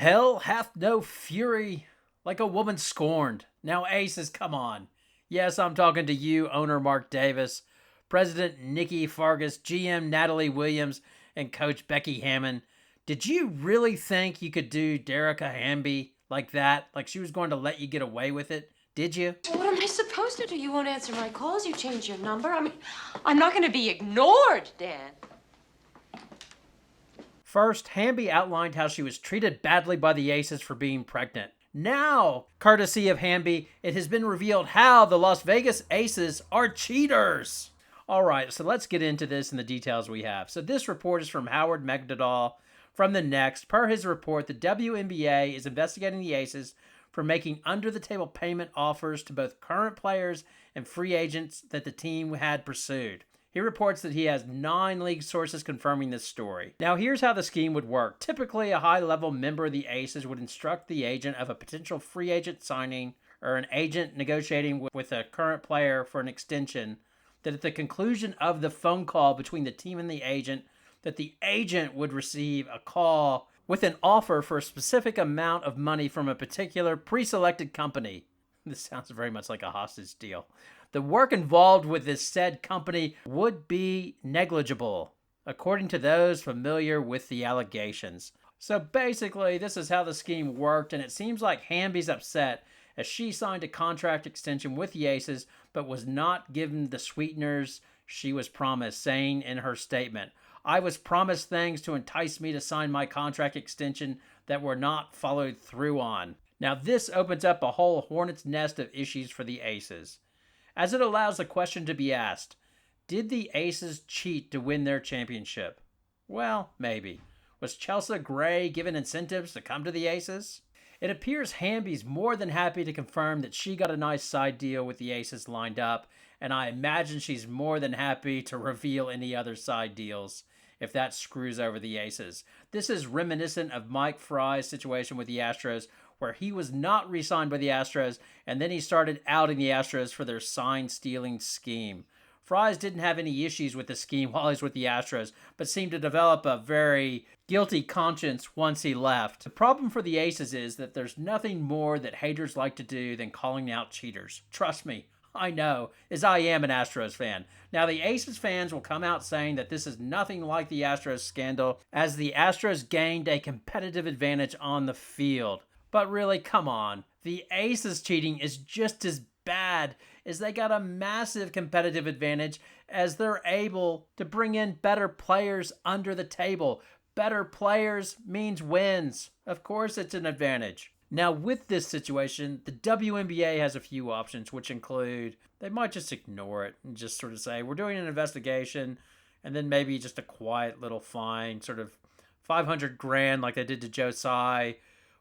Hell hath no fury like a woman scorned. Now, Aces, come on. Yes, I'm talking to you, owner Mark Davis, President Nikki Fargas, GM Natalie Williams, and Coach Becky Hammond. Did you really think you could do Dearica Hamby like that? Like she was going to let you get away with it? Did you? What am I supposed to do? You won't answer my calls. You changed your number. I'm not going to be ignored, Dan. First, Hamby outlined how she was treated badly by the Aces for being pregnant. Now, courtesy of Hamby, it has been revealed how the Las Vegas Aces are cheaters. All right, so let's get into this and the details we have. So this report is from Howard Megdadal from The Next. Per his report, the WNBA is investigating the Aces for making under-the-table payment offers to both current players and free agents that the team had pursued. He reports that he has 9 league sources confirming this story. Now, here's how the scheme would work. Typically, a high-level member of the Aces would instruct the agent of a potential free agent signing or an agent negotiating with a current player for an extension that at the conclusion of the phone call between the team and the agent, that the agent would receive a call with an offer for a specific amount of money from a particular pre-selected company. This sounds very much like a hostage deal. The work involved with this said company would be negligible, according to those familiar with the allegations. So basically, this is how the scheme worked, and it seems like Hamby's upset as she signed a contract extension with the Aces, but was not given the sweeteners she was promised, saying in her statement, "I was promised things to entice me to sign my contract extension that were not followed through on." Now, this opens up a whole hornet's nest of issues for the Aces, as it allows the question to be asked, did the Aces cheat to win their championship? Well, maybe. Was Chelsea Gray given incentives to come to the Aces? It appears Hamby's more than happy to confirm that she got a nice side deal with the Aces lined up, and I imagine she's more than happy to reveal any other side deals if that screws over the Aces. This is reminiscent of Mike Fry's situation with the Astros, where he was not re-signed by the Astros, and then he started outing the Astros for their sign-stealing scheme. Fries didn't have any issues with the scheme while he was with the Astros, but seemed to develop a very guilty conscience once he left. The problem for the Aces is that there's nothing more that haters like to do than calling out cheaters. Trust me, I know, as I am an Astros fan. Now, the Aces fans will come out saying that this is nothing like the Astros scandal, as the Astros gained a competitive advantage on the field. But really, come on. The Aces cheating is just as bad, as they got a massive competitive advantage as they're able to bring in better players under the table. Better players means wins. Of course it's an advantage. Now, with this situation, the WNBA has a few options, which include they might just ignore it and just sort of say, we're doing an investigation, and then maybe just a quiet little fine, sort of $500,000 like they did to Joe Tsai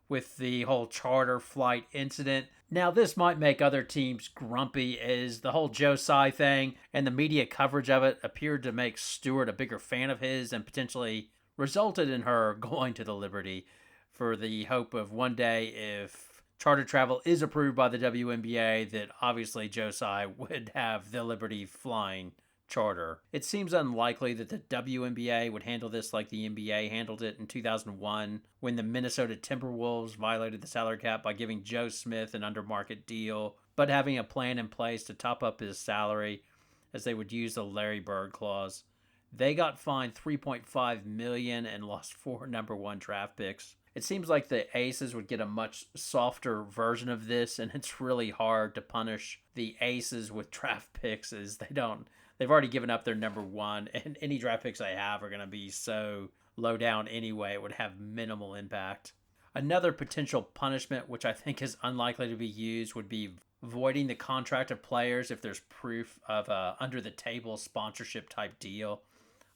with the whole charter flight incident. Now, this might make other teams grumpy, as the whole Joe Tsai thing and the media coverage of it appeared to make Stewart a bigger fan of his and potentially resulted in her going to the Liberty for the hope of one day, if charter travel is approved by the WNBA, that obviously Joe Tsai would have the Liberty flying charter. It seems unlikely that the WNBA would handle this like the NBA handled it in 2001 when the Minnesota Timberwolves violated the salary cap by giving Joe Smith an undermarket deal, but having a plan in place to top up his salary as they would use the Larry Bird clause. They got fined $3.5 million and lost 4 number 1 draft picks. It seems like the Aces would get a much softer version of this, and it's really hard to punish the Aces with draft picks, as they've already given up their number 1, and any draft picks they have are going to be so low down anyway, it would have minimal impact. Another potential punishment, which I think is unlikely to be used, would be voiding the contract of players if there's proof of a under-the-table sponsorship type deal.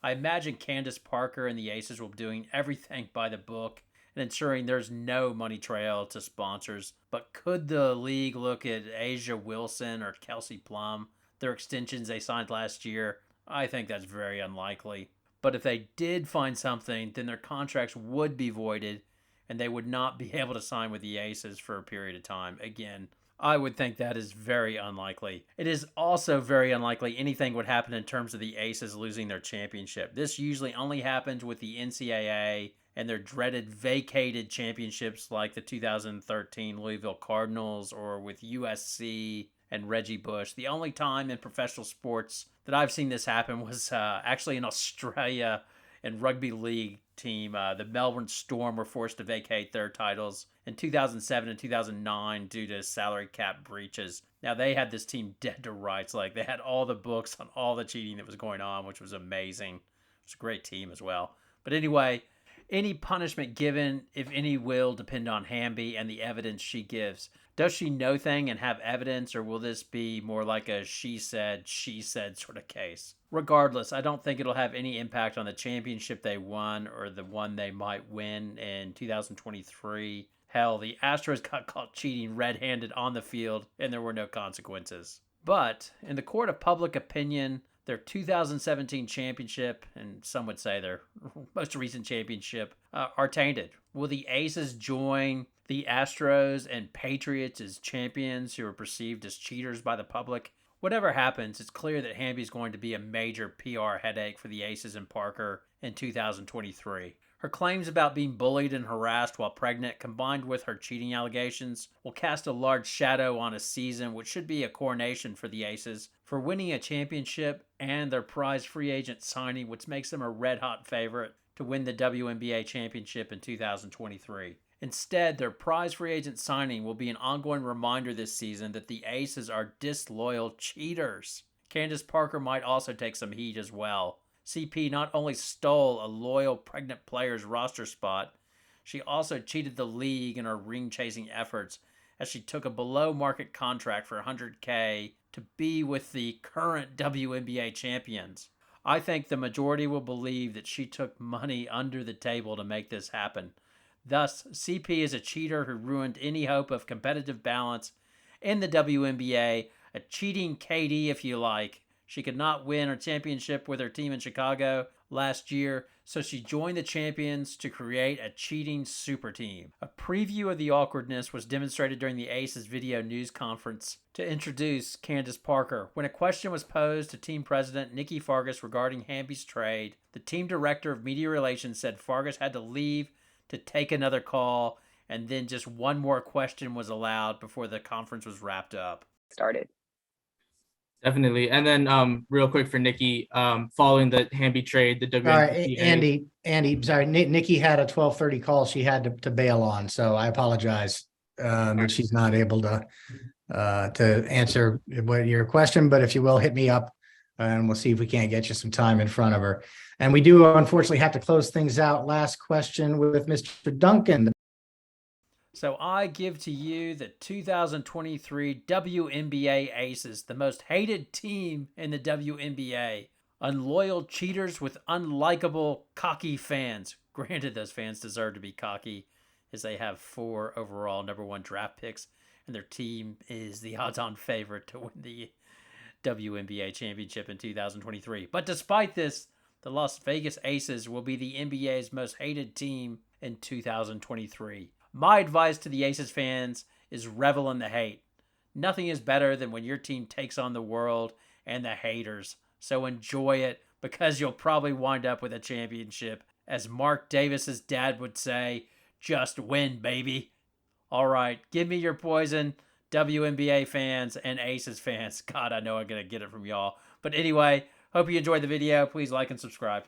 I imagine Candace Parker and the Aces will be doing everything by the book and ensuring there's no money trail to sponsors. But could the league look at Asia Wilson or Kelsey Plum, their extensions they signed last year? I think that's very unlikely. But if they did find something, then their contracts would be voided and they would not be able to sign with the Aces for a period of time. Again, I would think that is very unlikely. It is also very unlikely anything would happen in terms of the Aces losing their championship. This usually only happens with the NCAA and their dreaded vacated championships like the 2013 Louisville Cardinals or with USC and Reggie Bush. The only time in professional sports that I've seen this happen was actually in Australia and rugby league team. The Melbourne Storm were forced to vacate their titles in 2007 and 2009 due to salary cap breaches. Now, they had this team dead to rights. Like, they had all the books on all the cheating that was going on, which was amazing. It was a great team as well. But anyway, any punishment given, if any, will depend on Hamby and the evidence she gives. Does she know thing and have evidence, or will this be more like a she said sort of case? Regardless, I don't think it'll have any impact on the championship they won or the one they might win in 2023. Hell, the Astros got caught cheating red-handed on the field, and there were no consequences. But in the court of public opinion, their 2017 championship, and some would say their most recent championship, are tainted. Will the Aces join the Astros and Patriots as champions who are perceived as cheaters by the public? Whatever happens, it's clear that Hamby's going to be a major PR headache for the Aces and Parker in 2023. Her claims about being bullied and harassed while pregnant, combined with her cheating allegations, will cast a large shadow on a season which should be a coronation for the Aces for winning a championship and their prize free agent signing, which makes them a red-hot favorite to win the WNBA championship in 2023. Instead, their prize free agent signing will be an ongoing reminder this season that the Aces are disloyal cheaters. Candace Parker might also take some heat as well. CP not only stole a loyal pregnant player's roster spot, she also cheated the league in her ring-chasing efforts as she took a below-market contract for $100K to be with the current WNBA champions. I think the majority will believe that she took money under the table to make this happen. Thus, CP is a cheater who ruined any hope of competitive balance in the WNBA, a cheating KD if you like. She could not win her championship with her team in Chicago last year, so she joined the champions to create a cheating super team. A preview of the awkwardness was demonstrated during the Aces video news conference to introduce Candace Parker. When a question was posed to team president Nikki Fargas regarding Hamby's trade, the team director of media relations said Fargas had to leave to take another call, and then just one more question was allowed before the conference was wrapped up. Started. Definitely. And then real quick for Nikki, following the Hamby trade, the WNBA. All right, Andy, sorry, Nikki had a 12:30 call she had to bail on, so I apologize that she's not able to answer what your question, but if you will, hit me up and we'll see if we can't get you some time in front of her. And we do unfortunately have to close things out. Last question with Mr. Duncan. So I give to you the 2023 WNBA Aces, the most hated team in the WNBA. Unloyal cheaters with unlikable, cocky fans. Granted, those fans deserve to be cocky, as they have 4 overall #1 draft picks, and their team is the odds-on favorite to win the WNBA championship in 2023. But despite this, the Las Vegas Aces will be the NBA's most hated team in 2023. My advice to the Aces fans is revel in the hate. Nothing is better than when your team takes on the world and the haters. So enjoy it, because you'll probably wind up with a championship. As Mark Davis's dad would say, just win, baby. All right, give me your poison, WNBA fans and Aces fans. God, I know I'm going to get it from y'all. But anyway, hope you enjoyed the video. Please like and subscribe.